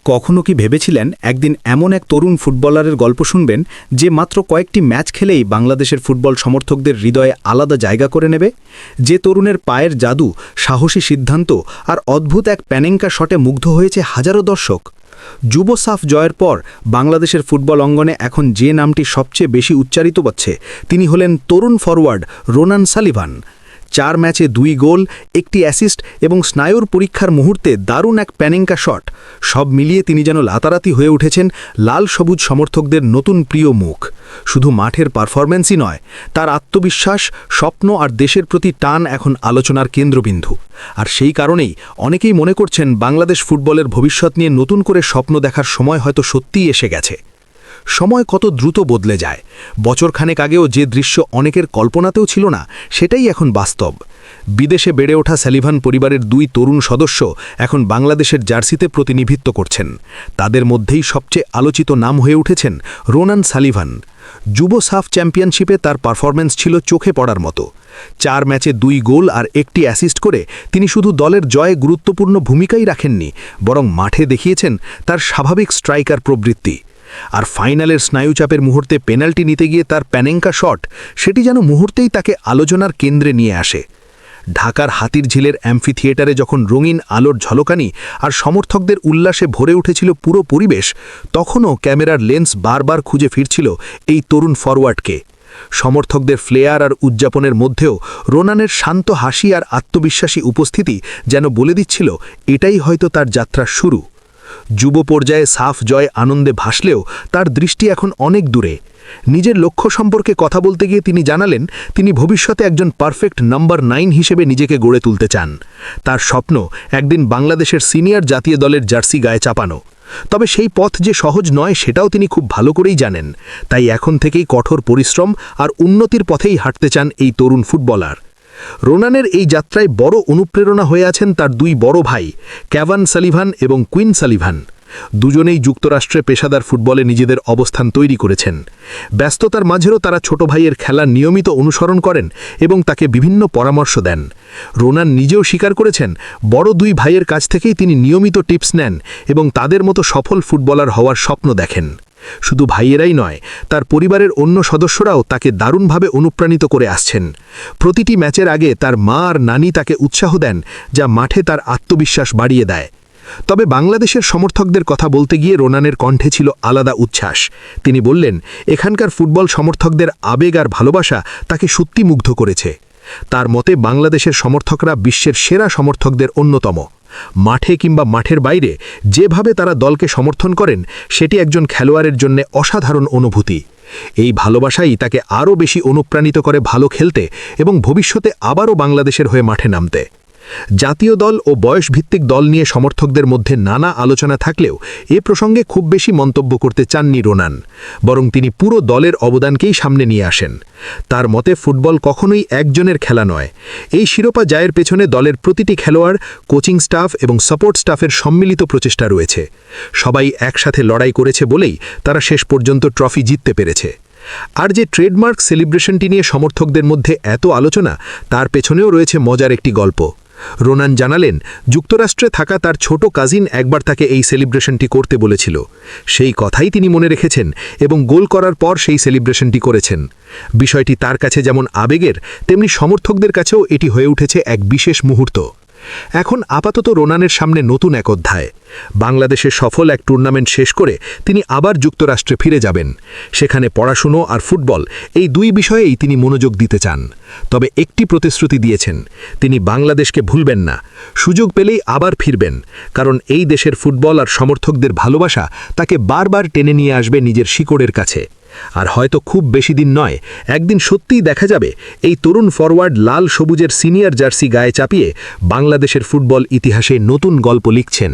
কখনো কি ভেবেছিলেন একদিন এমন এক তরুণ ফুটবলারের গল্প শুনবেন যে মাত্র কয়েকটি ম্যাচ খেলেই বাংলাদেশের ফুটবল সমর্থকদের হৃদয়ে আলাদা জায়গা করে নেবে? যে তরুণের পায়ের জাদু, সাহসী সিদ্ধান্ত আর অদ্ভুত এক প্যানেঙ্কা শটে মুগ্ধ হয়েছে হাজারো দর্শক। যুব সাফ জয়ের পর বাংলাদেশের ফুটবল অঙ্গনে এখন যে নামটি সবচেয়ে বেশি উচ্চারিত হচ্ছে তিনি হলেন তরুণ ফরওয়ার্ড রোনান সালিভান। 4 ম্যাচে 2 গোল, 1টি অ্যাসিস্ট এবং স্নায়ুর পরীক্ষার মুহূর্তে দারুণ এক প্যানেঙ্কা শট, সব মিলিয়ে তিনি যেন রাতারাতি হয়ে উঠেছেন লাল সবুজ সমর্থকদের নতুন প্রিয় মুখ। শুধু মাঠের পারফরম্যান্সই নয়, তার আত্মবিশ্বাস, স্বপ্ন আর দেশের প্রতি টান এখন আলোচনার কেন্দ্রবিন্দু। আর সেই কারণেই অনেকেই মনে করছেন বাংলাদেশ ফুটবলের ভবিষ্যৎ নিয়ে নতুন করে স্বপ্ন দেখার সময় হয়তো সত্যিই এসে গেছে। সময় কত দ্রুত বদলে যায়। বছরখানেক আগেও যে দৃশ্য অনেকের কল্পনাতেও ছিল না, সেটাই এখন বাস্তব। বিদেশে বেড়ে ওঠা সালিভান পরিবারের 2 তরুণ সদস্য এখন বাংলাদেশের জার্সিতে প্রতিনিধিত্ব করছেন। তাদের মধ্যেই সবচেয়ে আলোচিত নাম হয়ে উঠেছেন রোনান সালিভান। যুব সাফ চ্যাম্পিয়নশিপে তার পারফরম্যান্স ছিল চোখে পড়ার মতো। 4 ম্যাচে 2 গোল আর 1টি অ্যাসিস্ট করে তিনি শুধু দলের জয়ে গুরুত্বপূর্ণ ভূমিকাই রাখেননি, বরং মাঠে দেখিয়েছেন তার স্বাভাবিক স্ট্রাইকার প্রবৃত্তি। আর ফাইনালের স্নায়ুচাপের মুহূর্তে পেনাল্টি নিতে গিয়ে তার প্যানেঙ্কা শট, সেটি যেন মুহূর্তেই তাকে আলোচনার কেন্দ্রে নিয়ে আসে। ঢাকার হাতিরঝিলের অ্যাম্ফি থিয়েটারে যখন রঙিন আলোর ঝলকানি আর সমর্থকদের উল্লাসে ভরে উঠেছিল পুরো পরিবেশ, তখনও ক্যামেরার লেন্স বারবার খুঁজে ফিরছিল এই তরুণ ফরওয়ার্ডকে। সমর্থকদের ফ্লেয়ার আর উদযাপনের মধ্যেও রোনানের শান্ত হাসি আর আত্মবিশ্বাসী উপস্থিতি যেন বলে দিচ্ছিল এটাই হয়তো তার যাত্রার শুরু। যুব পর্যায়ে সাফ জয় আনন্দে ভাসলেও তার দৃষ্টি এখন অনেক দূরে। নিজের লক্ষ্য সম্পর্কে কথা বলতে গিয়ে তিনি জানালেন তিনি ভবিষ্যতে একজন পারফেক্ট নাম্বার 9 হিসেবে নিজেকে গড়ে তুলতে চান। তার স্বপ্ন একদিন বাংলাদেশের সিনিয়র জাতীয় দলের জার্সি গায়ে চাপানো। তবে সেই পথ যে সহজ নয় সেটাও তিনি খুব ভালো করেই জানেন। তাই এখন থেকেই কঠোর পরিশ্রম আর উন্নতির পথেই হাঁটতে চান এই তরুণ ফুটবলার। রোনানের এই যাত্রায় বড় অনুপ্রেরণা হয়ে আছেন তার 2 বড় ভাই ক্যাভান সালিভান এবং কুইন সালিভান। দুজনেই যুক্তরাষ্ট্রে পেশাদার ফুটবলে নিজেদের অবস্থান তৈরি করেছেন। ব্যস্ততার মাঝেও তারা ছোট ভাইয়ের খেলা নিয়মিত অনুসরণ করেন এবং তাকে বিভিন্ন পরামর্শ দেন। রোনান নিজেও স্বীকার করেছেন বড় 2 ভাইয়ের কাছ থেকেই তিনি নিয়মিত টিপস নেন এবং তাদের মতো সফল ফুটবলার হওয়ার স্বপ্ন দেখেন। শুধু ভাইয়েরাই নয়, তার পরিবারের অন্য সদস্যরাও তাকে দারুণভাবে অনুপ্রাণিত করে আসছেন। প্রতিটি ম্যাচের আগে তার মা আর নানি তাকে উৎসাহ দেন, যা মাঠে তার আত্মবিশ্বাস বাড়িয়ে দেয়। তবে বাংলাদেশের সমর্থকদের কথা বলতে গিয়ে রোনানের কণ্ঠে ছিল আলাদা উচ্ছ্বাস। তিনি বললেন এখানকার ফুটবল সমর্থকদের আবেগ আর ভালোবাসা তাকে সত্যি মুগ্ধ করেছে। তার মতে বাংলাদেশের সমর্থকরা বিশ্বের সেরা সমর্থকদের অন্যতম। মাঠে কিংবা মাঠের বাইরে যেভাবে তারা দলকে সমর্থন করেন, সেটি একজন খেলোয়াড়ের জন্য অসাধারণ অনুভূতি। এই ভালোবাসাই তাকে আরও বেশি অনুপ্রাণিত করে ভালো খেলতে এবং ভবিষ্যতে আবারও বাংলাদেশের হয়ে মাঠে নামতে। জাতীয় দল ও বয়সভিত্তিক দল নিয়ে সমর্থকদের মধ্যে নানা আলোচনা থাকলেও এ প্রসঙ্গে খুব বেশি মন্তব্য করতে চাননি রোনান, বরং তিনি পুরো দলের অবদানকেই সামনে নিয়ে আসেন। তার মতে ফুটবল কখনোই একজনের খেলা নয়। এই শিরোপা জয়ের পেছনে দলের প্রতিটি খেলোয়াড়, কোচিং স্টাফ এবং সাপোর্ট স্টাফের সম্মিলিত প্রচেষ্টা রয়েছে। সবাই একসাথে লড়াই করেছে বলেই তারা শেষ পর্যন্ত ট্রফি জিততে পেরেছে। আর যে ট্রেডমার্ক সেলিব্রেশনটি নিয়ে সমর্থকদের মধ্যে এত আলোচনা, তার পেছনেও রয়েছে মজার একটি গল্প। রোনান জানালেন যুক্তরাষ্ট্রে থাকা তার ছোট কাজিন একবার তাকে এই সেলিব্রেশনটি করতে বলেছিল। সেই কথাই তিনি মনে রেখেছেন এবং গোল করার পর সেই সেলিব্রেশনটি করেছেন। বিষয়টি তার কাছে যেমন আবেগের, তেমনি সমর্থকদের কাছেও এটি হয়ে উঠেছে এক বিশেষ মুহূর্ত। এখন আপাতত রোনানের সামনে নতুন এক অধ্যায়। বাংলাদেশের সফল এক টুর্নামেন্ট শেষ করে তিনি আবার যুক্তরাষ্ট্রে ফিরে যাবেন। সেখানে পড়াশুনো আর ফুটবল, এই 2 বিষয়েই তিনি মনোযোগ দিতে চান। তবে একটি প্রতিশ্রুতি দিয়েছেন, তিনি বাংলাদেশকে ভুলবেন না। সুযোগ পেলেই আবার ফিরবেন, কারণ এই দেশের ফুটবল আর সমর্থকদের ভালোবাসা তাকে বারবার টেনে নিয়ে আসবে নিজের শিকড়ের কাছে। আর হয়তো খুব বেশি দিন নয়, একদিন সত্যিই দেখা যাবে এই তরুণ ফরওয়ার্ড লাল সবুজের সিনিয়র জার্সি গায়ে চাপিয়ে বাংলাদেশের ফুটবল ইতিহাসে নতুন গল্প লিখছেন।